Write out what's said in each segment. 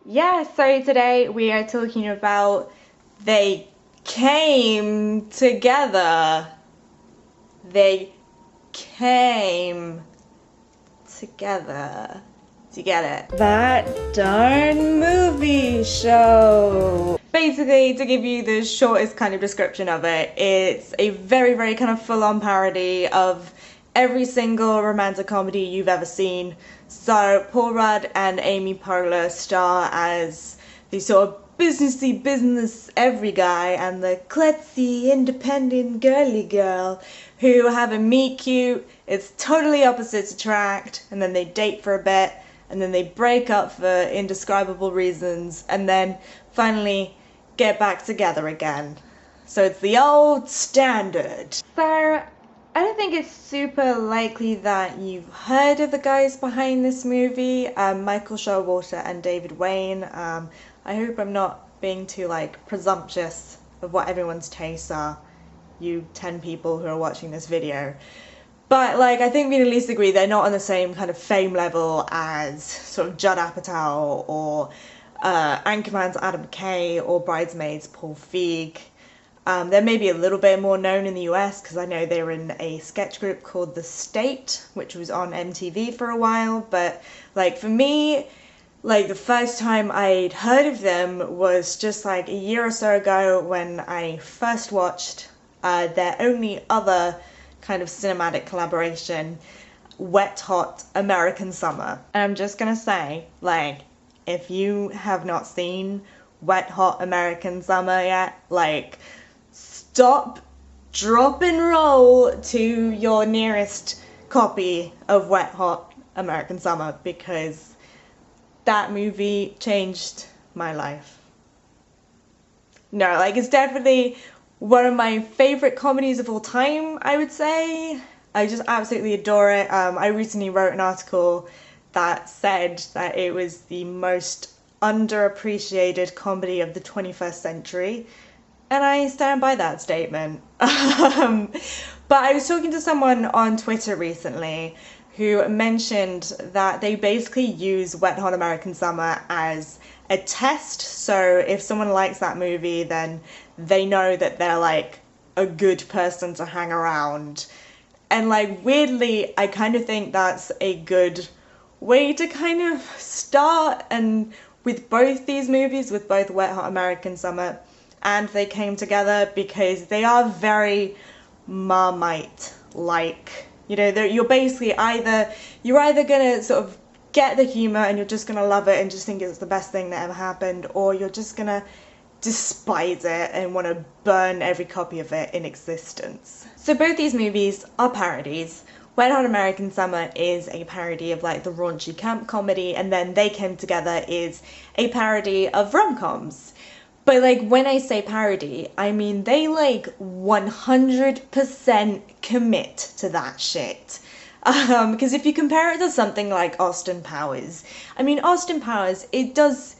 Yeah, so today we are talking about they came together. They came together. Do you get it? That darn movie show. Basically, to give you the shortest kind of description of it, it's a very, very kind of full-on parody of every single romantic comedy you've ever seen. So Paul Rudd and Amy Poehler star as the sort of businessy business every guy and the klutzy independent girly girl who have a meet cute. It's totally opposites attract, and then they date for a bit, and then they break up for indescribable reasons, and then finally get back together again. So it's the old standard. So I don't think it's super likely that you've heard of the guys behind this movie, Michael Showalter and David Wayne. I hope I'm not being too presumptuous of what everyone's tastes are, you 10 people who are watching this video. But I think we at least agree they're not on the same kind of fame level as sort of Judd Apatow or Anchorman's Adam McKay or Bridesmaids Paul Feig. They're maybe a little bit more known in the US because I know they were in a sketch group called The State, which was on MTV for a while. But for me, the first time I'd heard of them was just a year or so ago when I first watched their only other kind of cinematic collaboration, Wet Hot American Summer. And I'm just gonna say, if you have not seen Wet Hot American Summer yet, stop, drop and roll to your nearest copy of Wet Hot American Summer, because that movie changed my life. No, it's definitely one of my favorite comedies of all time, I would say. I just absolutely adore it. I recently wrote an article that said that it was the most underappreciated comedy of the 21st century, and I stand by that statement. But I was talking to someone on Twitter recently who mentioned that they basically use Wet Hot American Summer as a test. So if someone likes that movie, then they know that they're a good person to hang around. And weirdly, I kind of think that's a good way to kind of start. And with both these movies, with both Wet Hot American Summer and They Came Together, because they are very Marmite-like. You're basically you're either gonna sort of get the humor and you're just gonna love it and just think it's the best thing that ever happened, or you're just gonna despise it and want to burn every copy of it in existence. So both these movies are parodies. Wet Hot American Summer is a parody of the raunchy camp comedy, and then They Came Together is a parody of rom-coms. But when I say parody, I mean they 100% commit to that shit. Because if you compare it to something like Austin Powers, I mean Austin Powers, it does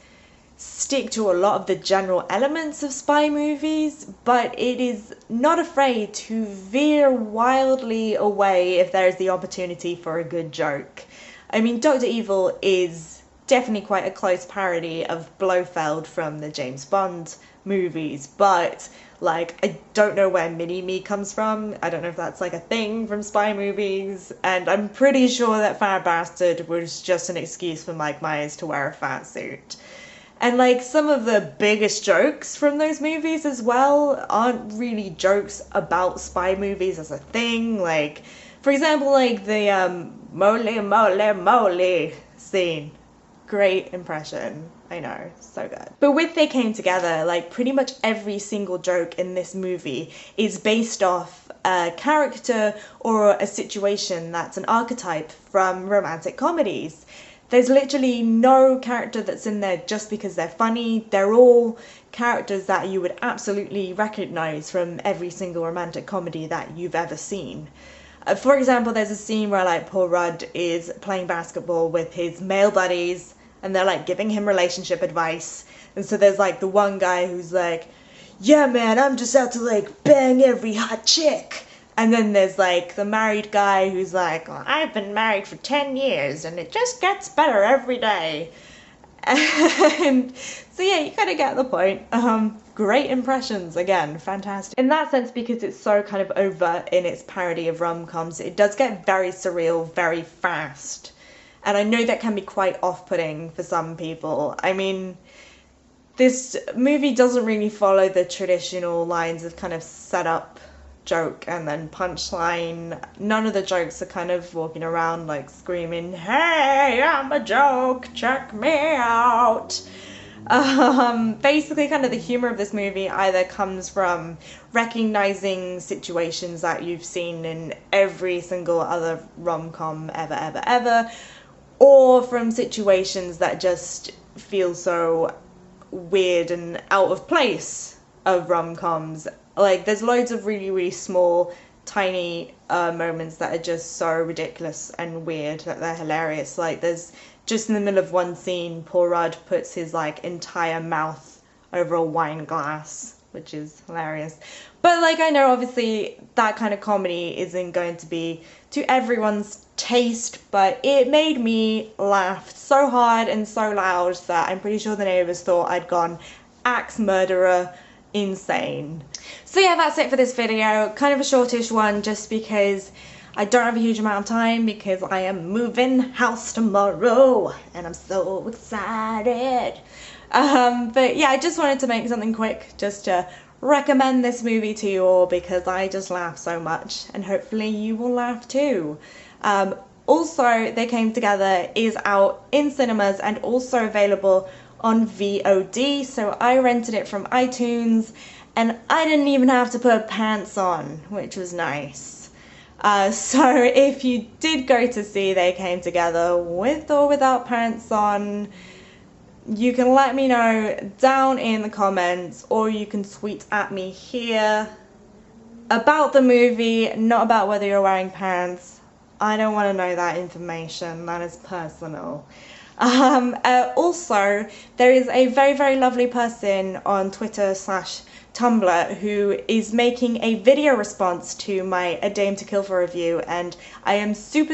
stick to a lot of the general elements of spy movies, but it is not afraid to veer wildly away if there's the opportunity for a good joke. I mean, Dr. Evil is definitely quite a close parody of Blofeld from the James Bond movies, but I don't know where Mini-Me comes from. I don't know if that's a thing from spy movies, and I'm pretty sure that Fat Bastard was just an excuse for Mike Myers to wear a fat suit. And some of the biggest jokes from those movies as well aren't really jokes about spy movies as a thing. For example, the moly moly moly scene. Great impression. I know, so good. But with They Came Together, pretty much every single joke in this movie is based off a character or a situation that's an archetype from romantic comedies. There's literally no character that's in there just because they're funny. They're all characters that you would absolutely recognize from every single romantic comedy that you've ever seen. For example, there's a scene where Paul Rudd is playing basketball with his male buddies, and they're giving him relationship advice. And so there's the one guy who's yeah man, I'm just out to bang every hot chick. And then there's the married guy who's well, I've been married for 10 years and it just gets better every day. And so yeah, you kind of get the point. Great impressions, again, fantastic. In that sense, because it's so kind of overt in its parody of rom-coms, it does get very surreal very fast. And I know that can be quite off-putting for some people. I mean, this movie doesn't really follow the traditional lines of kind of setup, joke, and then punchline. None of the jokes are kind of walking around like screaming, "Hey, I'm a joke, check me out." Basically kind of the humor of this movie either comes from recognizing situations that you've seen in every single other rom-com ever, or from situations that just feel so weird and out of place of rom-coms. Like, there's loads of really small, tiny moments that are just so ridiculous and weird that they're hilarious. Like, there's just in the middle of one scene, Paul Rudd puts his like entire mouth over a wine glass, which is hilarious. But like, I know obviously that kind of comedy isn't going to be to everyone's taste, but it made me laugh so hard and so loud that I'm pretty sure the neighbours thought I'd gone axe murderer insane. So yeah, that's it for this video. Kind of a shortish one just because I don't have a huge amount of time because I am moving house tomorrow and I'm so excited. But yeah, I just wanted to make something quick just to recommend this movie to you all because I just laugh so much and hopefully you will laugh too. Also, They Came Together is out in cinemas and also available on VOD, so I rented it from iTunes and I didn't even have to put pants on, which was nice. So if you did go to see They Came Together with or without pants on, you can let me know down in the comments, or you can tweet at me here about the movie, not about whether you're wearing pants. I don't want to know that information, that is personal. Also, there is a very lovely person on Twitter/Tumblr who is making a video response to my A Dame to Kill for review, and I am super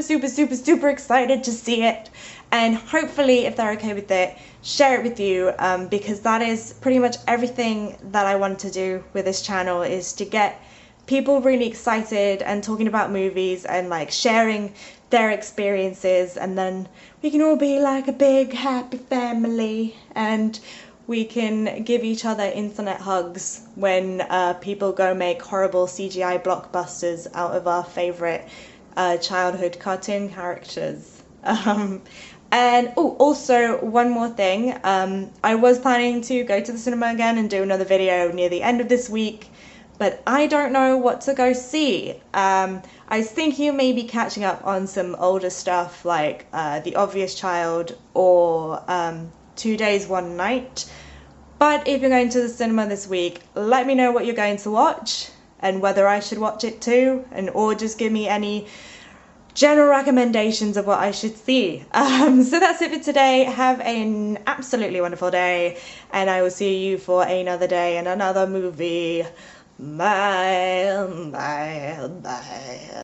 excited to see it, and hopefully, if they're okay with it, share it with you, because that is pretty much everything that I want to do with this channel, is to get people really excited and talking about movies and like sharing their experiences, and then we can all be like a big happy family and we can give each other internet hugs when people go make horrible CGI blockbusters out of our favourite childhood cartoon characters. And oh, also one more thing, I was planning to go to the cinema again and do another video near the end of this week, but I don't know what to go see. I was thinking of maybe catching up on some older stuff like The Obvious Child or 2 Days, One Night. But if you're going to the cinema this week, let me know what you're going to watch and whether I should watch it too, and or just give me any general recommendations of what I should see. So that's it for today. Have an absolutely wonderful day, and I will see you for another day and another movie. Bye.